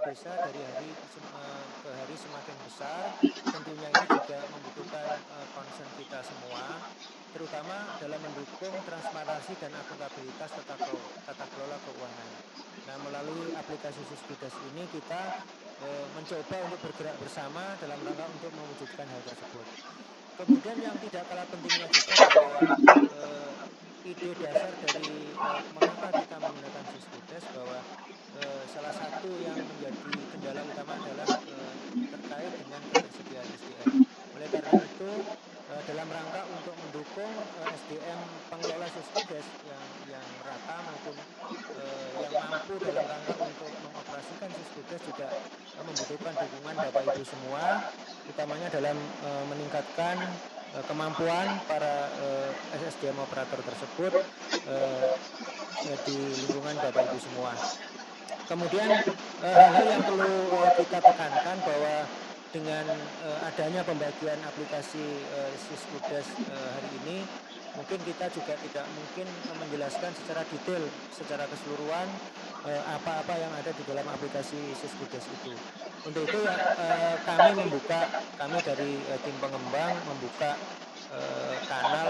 desa dari ke hari semakin besar. Tentunya ini juga membutuhkan concern kita semua, terutama dalam mendukung transparansi dan akuntabilitas tata kelola keuangan. Nah, melalui aplikasi Siskudes ini kita mencoba untuk bergerak bersama dalam rangka untuk mewujudkan hal tersebut. Kemudian yang tidak kalah pentingnya juga bahwa eh, ide dasar dari mengapa kita menggunakan Siskudes bahwa salah satu yang menjadi kendala utama adalah terkait dengan ketersediaan SDM. Oleh karena itu, dalam rangka untuk mendukung SDM pengelola Siskudes yang merata maupun yang mampu dalam rangka untuk mengoperasikan Siskudes juga membutuhkan dukungan Bapak Ibu semua, utamanya dalam meningkatkan kemampuan para SSDM operator tersebut di lingkungan Bapak Ibu semua. Kemudian hal-hal yang perlu kita tekankan bahwa dengan adanya pembagian aplikasi Siskudes hari ini, mungkin kita juga tidak mungkin menjelaskan secara detail, secara keseluruhan apa-apa yang ada di dalam aplikasi Siskudes itu. Untuk itu ya kami dari tim pengembang membuka kanal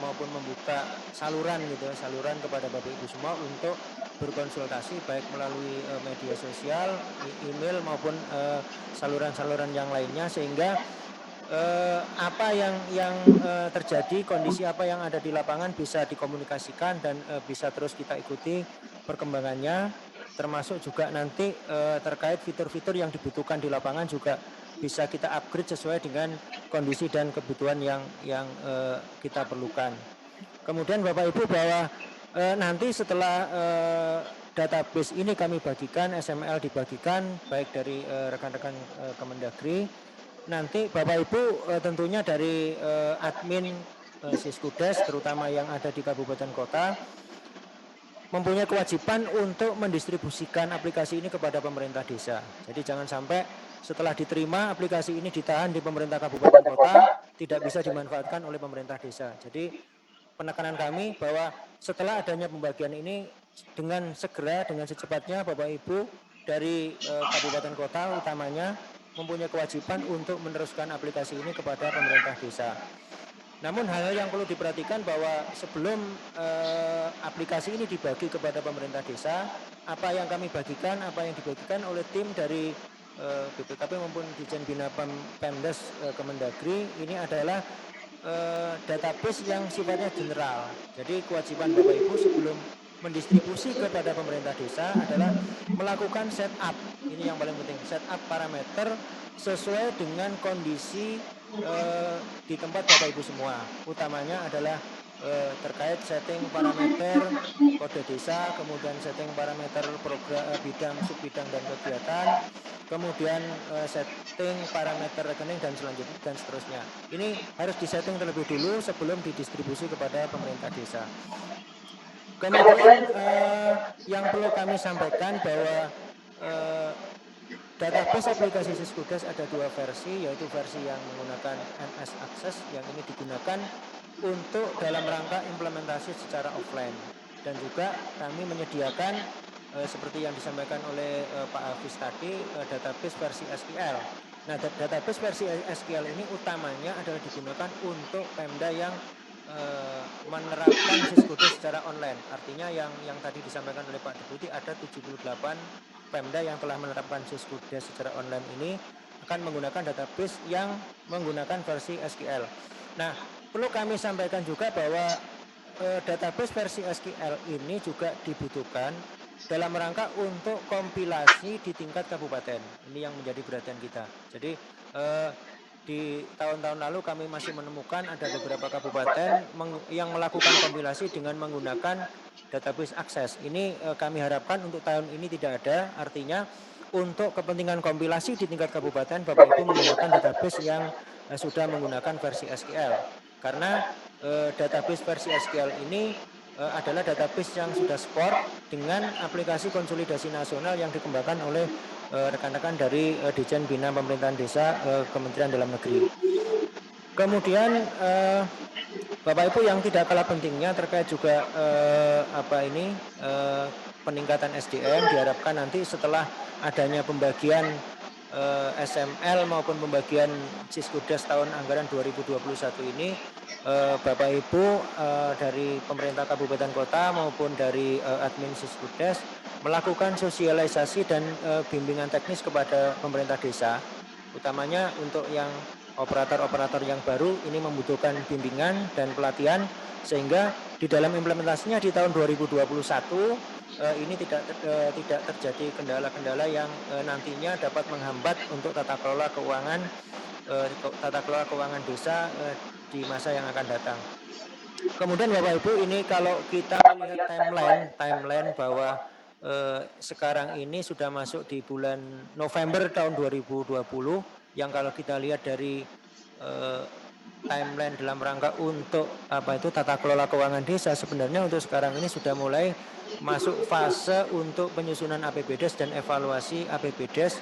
maupun membuka saluran gitu, saluran kepada Bapak Ibu semua untuk berkonsultasi baik melalui media sosial, email maupun saluran-saluran yang lainnya, sehingga apa yang terjadi, kondisi apa yang ada di lapangan bisa dikomunikasikan dan bisa terus kita ikuti perkembangannya, termasuk juga nanti terkait fitur-fitur yang dibutuhkan di lapangan juga bisa kita upgrade sesuai dengan kondisi dan kebutuhan yang kita perlukan. Kemudian Bapak Ibu bahwa nanti setelah database ini kami bagikan, SML dibagikan baik dari rekan-rekan Kemendagri, nanti Bapak Ibu tentunya dari admin Siskudes terutama yang ada di kabupaten kota mempunyai kewajiban untuk mendistribusikan aplikasi ini kepada pemerintah desa. Jadi jangan sampai setelah diterima aplikasi ini ditahan di pemerintah kabupaten kota, tidak bisa dimanfaatkan oleh pemerintah desa. Jadi penekanan kami bahwa setelah adanya pembagian ini dengan segera, dengan secepatnya Bapak Ibu dari kabupaten kota utamanya mempunyai kewajiban untuk meneruskan aplikasi ini kepada pemerintah desa. Namun hal-hal yang perlu diperhatikan bahwa sebelum aplikasi ini dibagi kepada pemerintah desa, apa yang kami bagikan, apa yang dibagikan oleh tim dari BPKP maupun Ditjen Bina Pemdes Kemendagri ini adalah database yang sifatnya general. Jadi kewajiban Bapak Ibu sebelum mendistribusi kepada pemerintah desa adalah melakukan setup. Ini yang paling penting, setup parameter sesuai dengan kondisi di tempat Bapak Ibu semua. Utamanya adalah terkait setting parameter kode desa, kemudian setting parameter program bidang, subbidang dan kegiatan, kemudian setting parameter rekening dan selanjutnya dan seterusnya. Ini harus disetting terlebih dulu sebelum didistribusi kepada pemerintah desa. Kemudian yang perlu kami sampaikan bahwa database aplikasi Siskudes ada dua versi, yaitu versi yang menggunakan MS Access yang ini digunakan untuk dalam rangka implementasi secara offline. Dan juga kami menyediakan seperti yang disampaikan oleh Pak Hafiz tadi, database versi SQL. Nah, database versi SQL ini utamanya adalah digunakan untuk Pemda yang menerapkan Siskudes secara online. Artinya yang tadi disampaikan oleh Pak Deputi ada 78 Pemda yang telah menerapkan Siskudes secara online ini akan menggunakan database yang menggunakan versi SQL. Nah, perlu kami sampaikan juga bahwa database versi SQL ini juga dibutuhkan dalam rangka untuk kompilasi di tingkat kabupaten. Ini yang menjadi perhatian kita. Jadi di tahun-tahun lalu kami masih menemukan ada beberapa kabupaten yang melakukan kompilasi dengan menggunakan database akses. Ini kami harapkan untuk tahun ini tidak ada, artinya untuk kepentingan kompilasi di tingkat kabupaten Bapak Ibu menggunakan database yang sudah menggunakan versi SQL. Karena database versi SQL ini adalah database yang sudah support dengan aplikasi konsolidasi nasional yang dikembangkan oleh rekan-rekan dari Ditjen Bina Pemerintahan Desa Kementerian Dalam Negeri. Kemudian Bapak Ibu yang tidak kalah pentingnya terkait juga peningkatan SDM diharapkan nanti setelah adanya pembagian SML maupun pembagian Siskudes tahun anggaran 2021 ini Bapak Ibu dari pemerintah kabupaten kota maupun dari admin Siskudes melakukan sosialisasi dan bimbingan teknis kepada pemerintah desa, utamanya untuk yang operator-operator yang baru ini membutuhkan bimbingan dan pelatihan sehingga di dalam implementasinya di tahun 2021 ini tidak terjadi kendala-kendala yang nantinya dapat menghambat untuk tata kelola keuangan desa di masa yang akan datang. Kemudian Bapak Ibu ini kalau kita melihat timeline bahwa sekarang ini sudah masuk di bulan November tahun 2020 yang kalau kita lihat dari eh, timeline dalam rangka untuk tata kelola keuangan desa sebenarnya untuk sekarang ini sudah mulai masuk fase untuk penyusunan APBDes dan evaluasi APBDes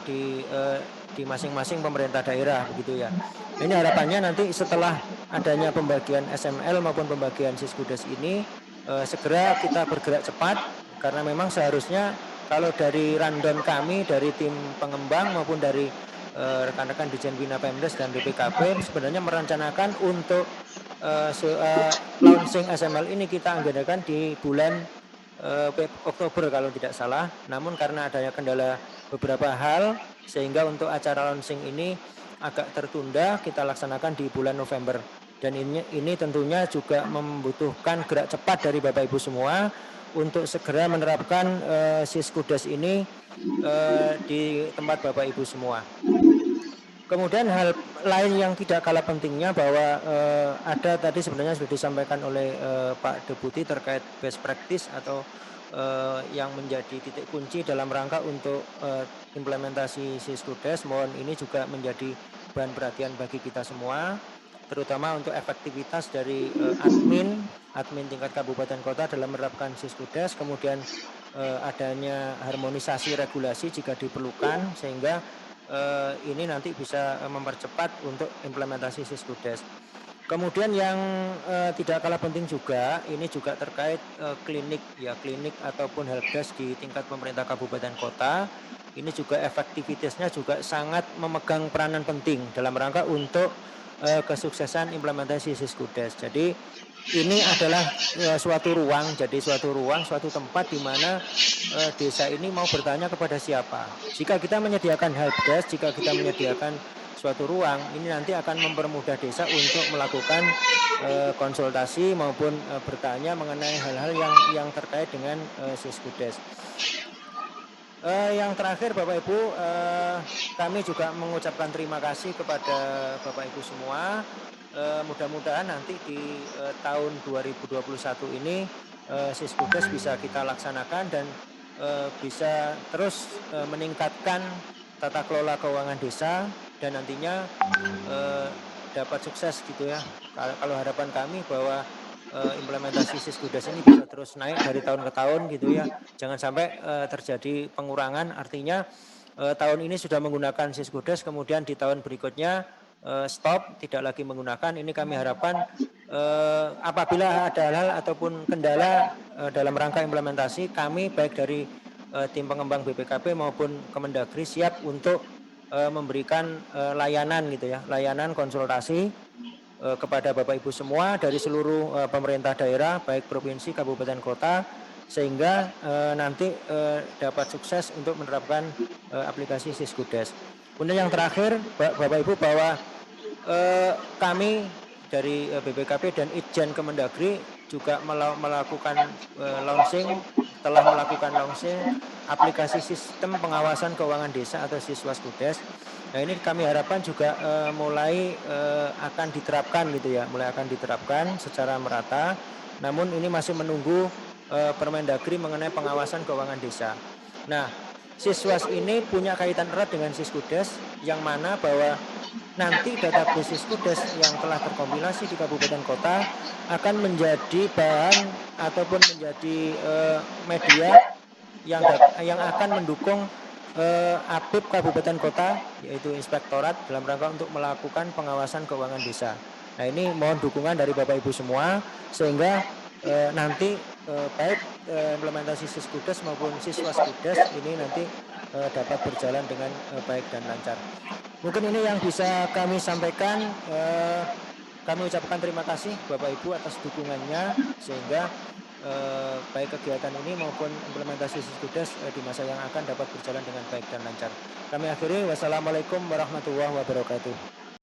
di masing-masing pemerintah daerah begitu ya. Ini harapannya nanti setelah adanya pembagian SML maupun pembagian Siskudes ini segera kita bergerak cepat karena memang seharusnya kalau dari rundown kami dari tim pengembang maupun dari rekan-rekan Dijen Bina Pemdes dan BPKP sebenarnya merencanakan untuk launching SML ini kita anggarkan di bulan Oktober kalau tidak salah. Namun karena adanya kendala beberapa hal sehingga untuk acara launching ini agak tertunda kita laksanakan di bulan November. Dan ini tentunya juga membutuhkan gerak cepat dari Bapak Ibu semua untuk segera menerapkan Siskudes ini di tempat Bapak Ibu semua. Kemudian hal lain yang tidak kalah pentingnya bahwa ada tadi sebenarnya sudah disampaikan oleh Pak Deputi terkait best practice atau yang menjadi titik kunci dalam rangka untuk implementasi Siskudes. Mohon ini juga menjadi bahan perhatian bagi kita semua, terutama untuk efektivitas dari admin tingkat kabupaten kota dalam menerapkan Siskudes, kemudian adanya harmonisasi regulasi jika diperlukan sehingga ini nanti bisa mempercepat untuk implementasi Siskudes. Kemudian yang tidak kalah penting juga, ini juga terkait klinik ataupun helpdesk di tingkat pemerintah kabupaten kota. Ini juga efektivitasnya juga sangat memegang peranan penting dalam rangka untuk kesuksesan implementasi Siskudes. Jadi ini adalah suatu ruang, suatu tempat di mana desa ini mau bertanya kepada siapa. Jika kita menyediakan helpdesk, jika kita menyediakan suatu ruang, ini nanti akan mempermudah desa untuk melakukan konsultasi maupun bertanya mengenai hal-hal yang terkait dengan Siskudes. Yang terakhir Bapak Ibu, kami juga mengucapkan terima kasih kepada Bapak Ibu semua. Mudah-mudahan nanti di tahun 2021 ini Siskudes bisa kita laksanakan dan bisa terus meningkatkan tata kelola keuangan desa dan nantinya dapat sukses gitu ya. Kalau harapan kami bahwa implementasi Siskudes ini bisa terus naik dari tahun ke tahun gitu ya. Jangan sampai terjadi pengurangan, artinya tahun ini sudah menggunakan Siskudes, kemudian di tahun berikutnya stop, tidak lagi menggunakan. Ini kami harapkan apabila ada hal-hal ataupun kendala dalam rangka implementasi, kami baik dari tim pengembang BPKP maupun Kemendagri siap untuk memberikan layanan gitu ya, layanan konsultasi kepada Bapak Ibu semua dari seluruh pemerintah daerah baik provinsi, kabupaten, kota sehingga nanti dapat sukses untuk menerapkan aplikasi Siskudes. Kemudian yang terakhir Bapak Ibu bahwa kami dari BPKP dan Itjen Kemendagri juga telah melakukan launching aplikasi sistem pengawasan keuangan desa atau Siswaskudes. Nah ini kami harapkan juga mulai akan diterapkan gitu ya, mulai akan diterapkan secara merata. Namun ini masih menunggu Permendagri mengenai pengawasan keuangan desa. Nah, Siswas ini punya kaitan erat dengan Siskudes yang mana bahwa nanti database Siskudes yang telah terkompilasi di kabupaten kota akan menjadi bahan ataupun menjadi media yang akan mendukung APIP kabupaten kota yaitu inspektorat dalam rangka untuk melakukan pengawasan keuangan desa. Nah, ini mohon dukungan dari Bapak Ibu semua sehingga nanti baik implementasi Siskudes maupun siswa Skudes ini nanti dapat berjalan dengan baik dan lancar. Mungkin ini yang bisa kami sampaikan. Kami ucapkan terima kasih Bapak Ibu atas dukungannya sehingga baik kegiatan ini maupun implementasi Siskudes di masa yang akan dapat berjalan dengan baik dan lancar. Kami akhiri, wassalamualaikum warahmatullahi wabarakatuh.